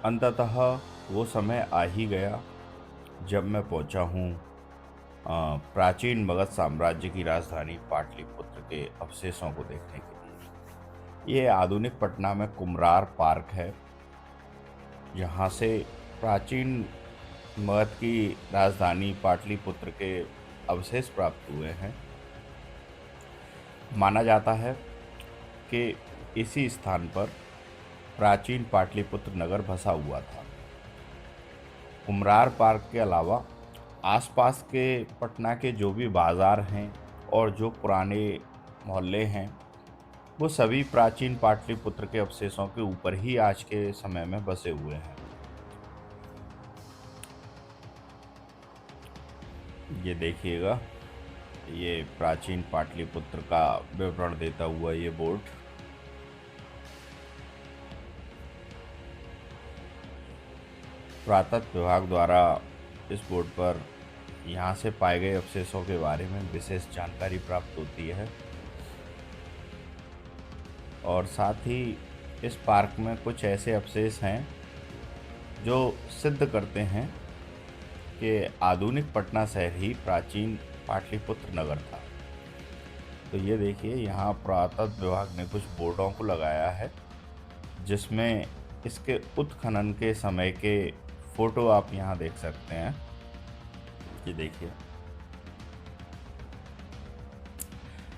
अंततः वो समय आ ही गया जब मैं पहुंचा हूँ प्राचीन मगध साम्राज्य की राजधानी पाटलिपुत्र के अवशेषों को देखने के लिए। ये आधुनिक पटना में कुम्हरार पार्क है, जहाँ से प्राचीन मगध की राजधानी पाटलिपुत्र के अवशेष प्राप्त हुए हैं। माना जाता है कि इसी स्थान पर प्राचीन पाटलिपुत्र नगर बसा हुआ था। कुम्हरार पार्क के अलावा आसपास के पटना के जो भी बाज़ार हैं और जो पुराने मोहल्ले हैं, वो सभी प्राचीन पाटलिपुत्र के अवशेषों के ऊपर ही आज के समय में बसे हुए हैं। ये देखिएगा, ये प्राचीन पाटलिपुत्र का विवरण देता हुआ ये बोर्ड। पुरातत्व विभाग द्वारा इस बोर्ड पर यहाँ से पाए गए अवशेषों के बारे में विशेष जानकारी प्राप्त होती है और साथ ही इस पार्क में कुछ ऐसे अवशेष हैं जो सिद्ध करते हैं कि आधुनिक पटना शहर ही प्राचीन पाटलिपुत्र नगर था। तो ये देखिए, यहाँ पुरातत्व विभाग ने कुछ बोर्डों को लगाया है जिसमें इसके उत्खनन के समय के फोटो आप यहाँ देख सकते हैं। ये देखिए,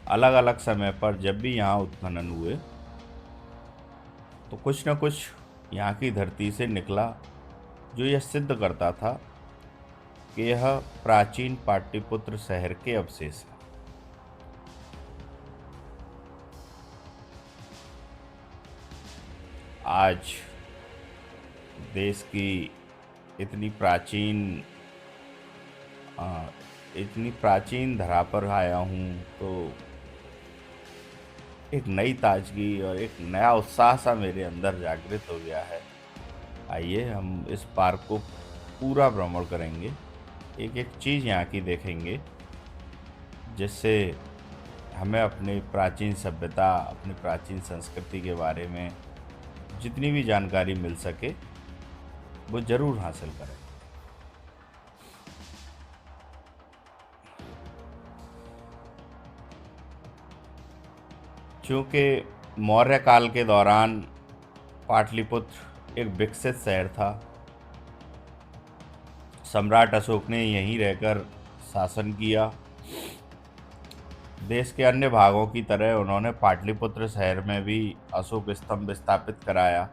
अलग अलग समय पर जब भी यहाँ उत्खनन हुए तो कुछ न कुछ यहाँ की धरती से निकला, जो यह सिद्ध करता था कि यह प्राचीन पाटलिपुत्र शहर के अवशेष हैं। आज देश की इतनी प्राचीन धरा पर आया हूँ तो एक नई ताजगी और एक नया उत्साह सा मेरे अंदर जागृत हो गया है। आइए हम इस पार्क को पूरा भ्रमण करेंगे, एक एक चीज़ यहाँ की देखेंगे, जिससे हमें अपनी प्राचीन सभ्यता, अपनी प्राचीन संस्कृति के बारे में जितनी भी जानकारी मिल सके वो ज़रूर हासिल करें। क्योंकि मौर्य काल के दौरान पाटलिपुत्र एक विकसित शहर था। सम्राट अशोक ने यहीं रहकर शासन किया। देश के अन्य भागों की तरह उन्होंने पाटलिपुत्र शहर में भी अशोक स्तंभ स्थापित कराया।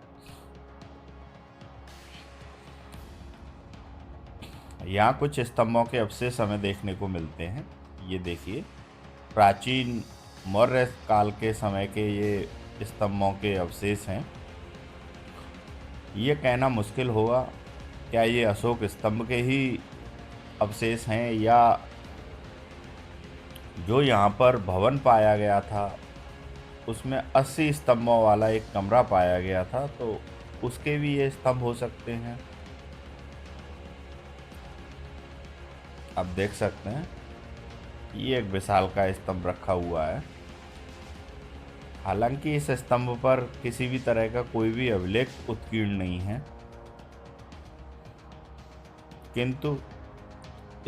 यहाँ कुछ स्तंभों के अवशेष हमें देखने को मिलते हैं। ये देखिए, प्राचीन मौर्य काल के समय के ये स्तंभों के अवशेष हैं। ये कहना मुश्किल होगा क्या ये अशोक स्तंभ के ही अवशेष हैं या जो यहाँ पर भवन पाया गया था उसमें 80 स्तंभों वाला एक कमरा पाया गया था, तो उसके भी ये स्तंभ हो सकते हैं। आप देख सकते हैं, ये एक विशालकाय स्तंभ रखा हुआ है। हालांकि इस स्तंभ पर किसी भी तरह का कोई भी अभिलेख उत्कीर्ण नहीं है, किंतु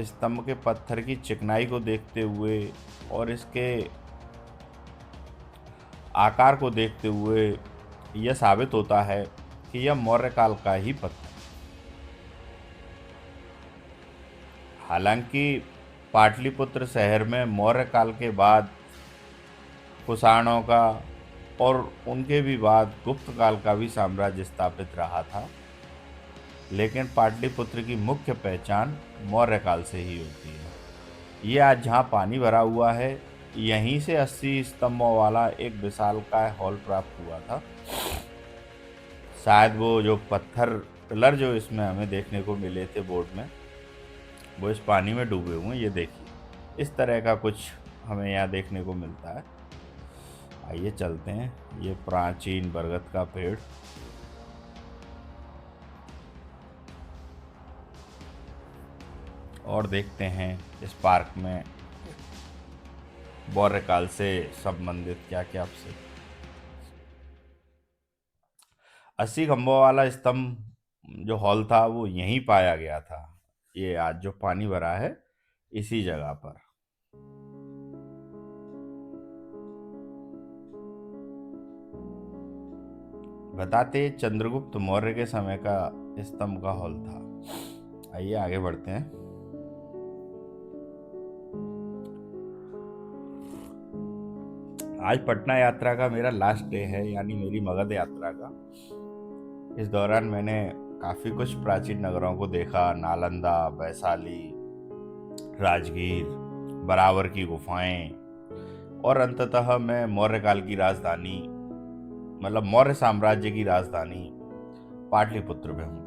स्तंभ के पत्थर की चिकनाई को देखते हुए और इसके आकार को देखते हुए यह साबित होता है कि यह मौर्य काल का ही पत्थर। हालांकि पाटलिपुत्र शहर में मौर्य काल के बाद कुषाणों का और उनके भी बाद गुप्त काल का भी साम्राज्य स्थापित रहा था, लेकिन पाटलिपुत्र की मुख्य पहचान मौर्य काल से ही होती है। ये आज जहाँ पानी भरा हुआ है, यहीं से 80 स्तंभों वाला एक विशालकाय हॉल प्राप्त हुआ था। शायद वो जो पत्थर पिलर जो इसमें हमें देखने को मिले थे बोर्ड में, वो इस पानी में डूबे हुए हैं। ये देखिए, इस तरह का कुछ हमें यहाँ देखने को मिलता है। आइए चलते हैं। ये प्राचीन बरगद का पेड़, और देखते हैं इस पार्क में मौर्य काल से संबंधित क्या क्या अवशेष। 80 खंभों वाला स्तंभ जो हॉल था वो यहीं पाया गया था। ये आज जो पानी भरा है इसी जगह पर। बताते चंद्रगुप्त मौर्य के समय का स्तंभ का हॉल था। आइए आगे बढ़ते हैं। आज पटना यात्रा का मेरा लास्ट डे है, यानी मेरी मगध यात्रा का। इस दौरान मैंने काफ़ी कुछ प्राचीन नगरों को देखा। नालंदा, वैशाली, राजगीर, बराबर की गुफाएं, और अंततः मैं मौर्य काल की राजधानी, मतलब मौर्य साम्राज्य की राजधानी पाटलिपुत्र में हूँ।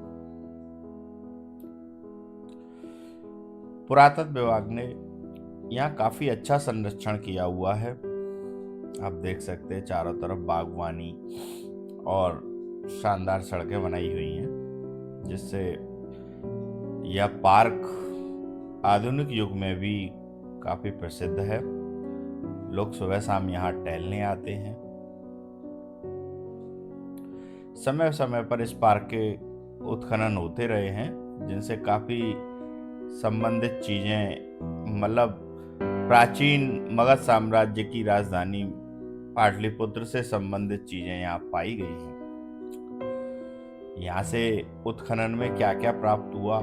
पुरातत्व विभाग ने यहाँ काफ़ी अच्छा संरक्षण किया हुआ है। आप देख सकते हैं चारों तरफ बागवानी और शानदार सड़कें बनाई हुई हैं, जिससे यह पार्क आधुनिक युग में भी काफ़ी प्रसिद्ध है। लोग सुबह शाम यहाँ टहलने आते हैं। समय समय पर इस पार्क के उत्खनन होते रहे हैं, जिनसे काफ़ी संबंधित चीज़ें, मतलब प्राचीन मगध साम्राज्य की राजधानी पाटलिपुत्र से संबंधित चीज़ें यहाँ पाई गई हैं। यहाँ से उत्खनन में क्या क्या प्राप्त हुआ,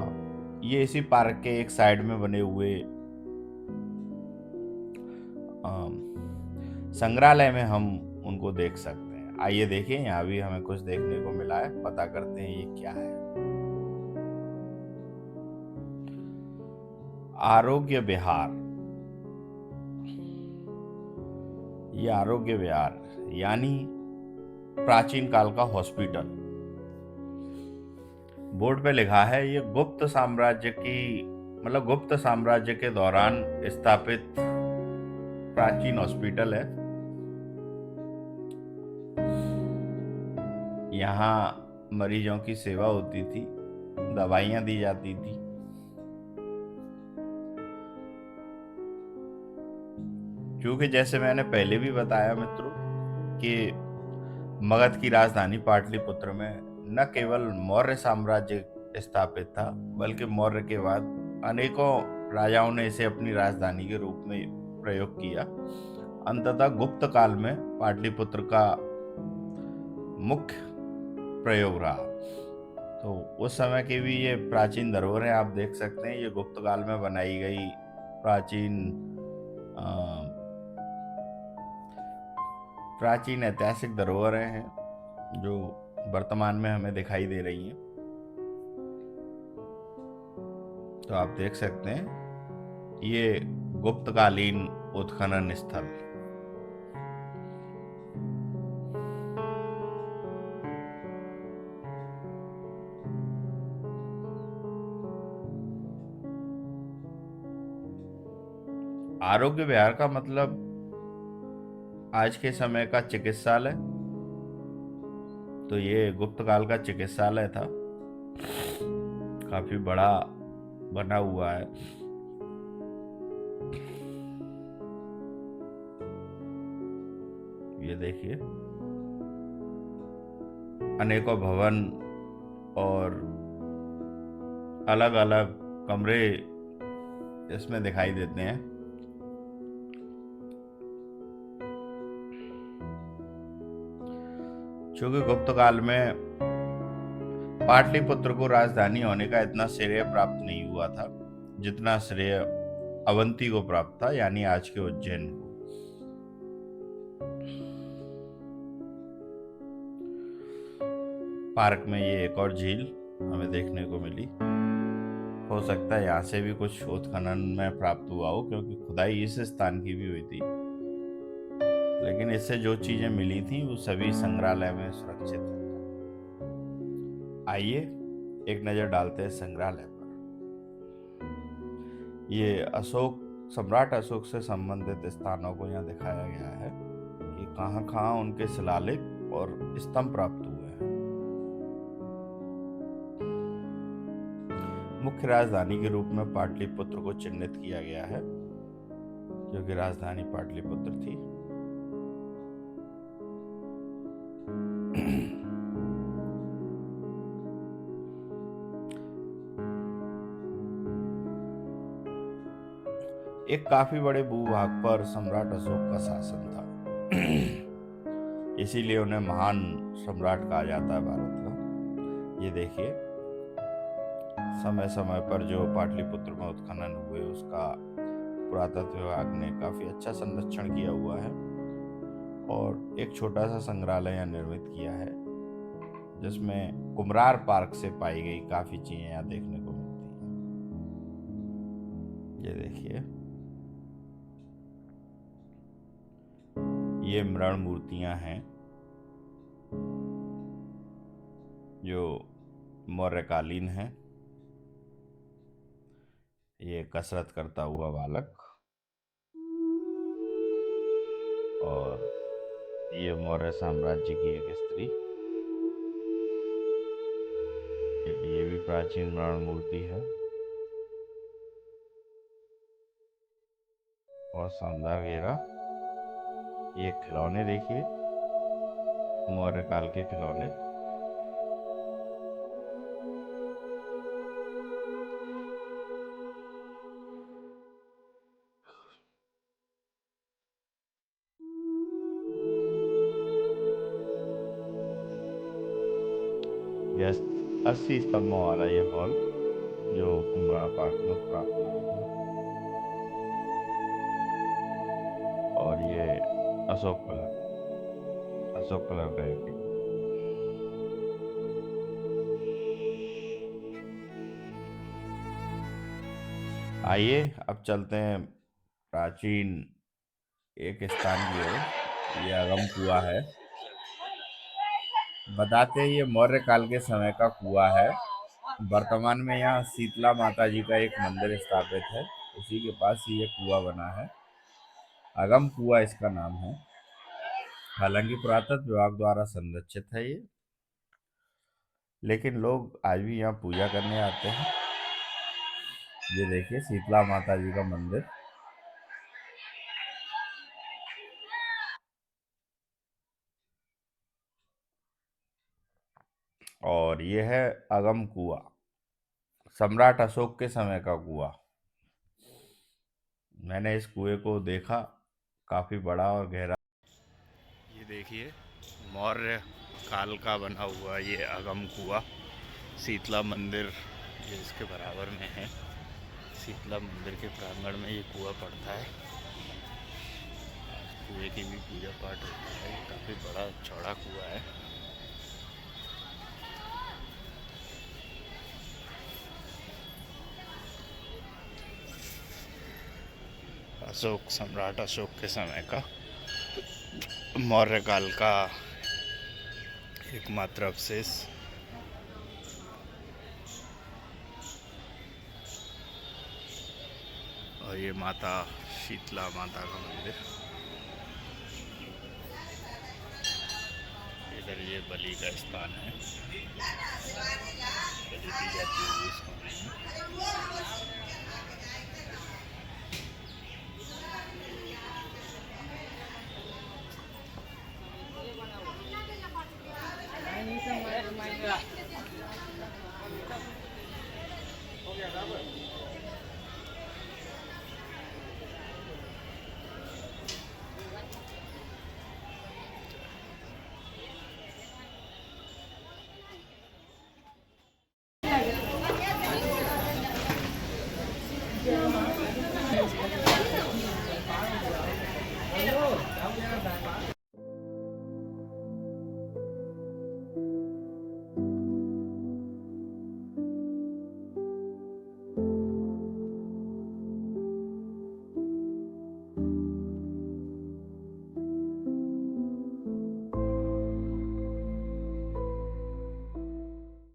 ये इसी पार्क के एक साइड में बने हुए संग्रहालय में हम उनको देख सकते हैं। आइए देखिए, यहाँ भी हमें कुछ देखने को मिला है, पता करते हैं ये क्या है। आरोग्य विहार। ये आरोग्य विहार यानी प्राचीन काल का हॉस्पिटल। बोर्ड पे लिखा है ये गुप्त साम्राज्य की, मतलब गुप्त साम्राज्य के दौरान स्थापित प्राचीन हॉस्पिटल है। यहाँ मरीजों की सेवा होती थी, दवाइयाँ दी जाती थी। क्योंकि जैसे मैंने पहले भी बताया मित्रों कि मगध की राजधानी पाटलिपुत्र में न केवल मौर्य साम्राज्य स्थापित था, बल्कि मौर्य के बाद अनेकों राजाओं ने इसे अपनी राजधानी के रूप में प्रयोग किया। अंततः गुप्त काल में पाटलिपुत्र का मुख्य प्रयोग रहा। तो उस समय की भी ये प्राचीन धरोहरें आप देख सकते हैं। ये गुप्त काल में बनाई गई प्राचीन ऐतिहासिक धरोहरें हैं, जो वर्तमान में हमें दिखाई दे रही हैं। तो आप देख सकते हैं ये गुप्तकालीन उत्खनन स्थल। आरोग्य विहार का मतलब आज के समय का चिकित्सालय। तो ये गुप्त काल का चिकित्सालय था, काफी बड़ा बना हुआ है। ये देखिए अनेकों भवन और अलग अलग कमरे इसमें दिखाई देते हैं। चूंकि गुप्त काल में पाटलिपुत्र को राजधानी होने का इतना श्रेय प्राप्त नहीं हुआ था, जितना श्रेय अवंती को प्राप्त था, यानी आज के उज्जैन को। पार्क में ये एक और झील हमें देखने को मिली। हो सकता है यहाँ से भी कुछ उत्खनन में प्राप्त हुआ हो, क्योंकि खुदाई इस स्थान की भी हुई थी। लेकिन इससे जो चीजें मिली थी वो सभी संग्रहालय में सुरक्षित है। आइए एक नजर डालते हैं संग्रहालय पर। ये सम्राट अशोक से संबंधित स्थानों को यहाँ दिखाया गया है कि कहाँ कहाँ उनके शिलालेख और स्तंभ प्राप्त हुए हैं। मुख्य राजधानी के रूप में पाटलिपुत्र को चिन्हित किया गया है, क्योंकि राजधानी पाटलिपुत्र थी। एक काफी बड़े भूभाग पर सम्राट अशोक का शासन था। इसीलिए उन्हें महान सम्राट कहा जाता है भारत का। ये देखिए, समय समय पर जो पाटलिपुत्र में उत्खनन हुए उसका पुरातत्व विभाग ने काफी अच्छा संरक्षण किया हुआ है और एक छोटा सा संग्रहालय यहाँ निर्मित किया है, जिसमें कुम्हरार पार्क से पाई गई काफी चीजें यहाँ देखने को मिलती हैं। ये देखिए, ये मृण मूर्तियां हैं जो मौर्यकालीन हैं। ये कसरत करता हुआ बालक और ये मौर्य साम्राज्य की एक स्त्री। ये भी प्राचीन मृण मूर्ति है और शानदार घेरा। ये खिलौने देखिए, मौर्य काल के खिलौने। यह 80 स्तंभों वाला ये हॉल जो कुम्भरा पार्क में प्राप्त हुआ है। और ये अशोक कलर का एक। आइए अब चलते हैं प्राचीन एक स्थान की ओर। ये अगम कुआं है। बताते हैं ये मौर्य काल के समय का कुआं है। वर्तमान में यहाँ शीतला माता जी का एक मंदिर स्थापित है, उसी के पास ही ये कुआं बना है। अगम कुआं इसका नाम है। हालांकि पुरातत्व विभाग द्वारा संरक्षित है ये, लेकिन लोग आज भी यहाँ पूजा करने आते हैं। ये देखिए, शीतला माता जी का मंदिर। और ये है अगम कुआं, सम्राट अशोक के समय का कुआं। मैंने इस कुएं को देखा, काफी बड़ा और गहरा। ये देखिए, मौर्य काल का बना हुआ ये अगम कुआं। शीतला मंदिर ये इसके बराबर में है। शीतला मंदिर के प्रांगण में ये कुआं पड़ता है। कुएं की भी पूजा पाठ होता है। ये काफी बड़ा चौड़ा कुआं है। सम्राट अशोक के समय का मौर्य काल का एकमात्र अवशेष। और ये माता शीतला माता का मंदिर। इधर ये बलि का स्थान है, बलि दी जाती है इस कोने में।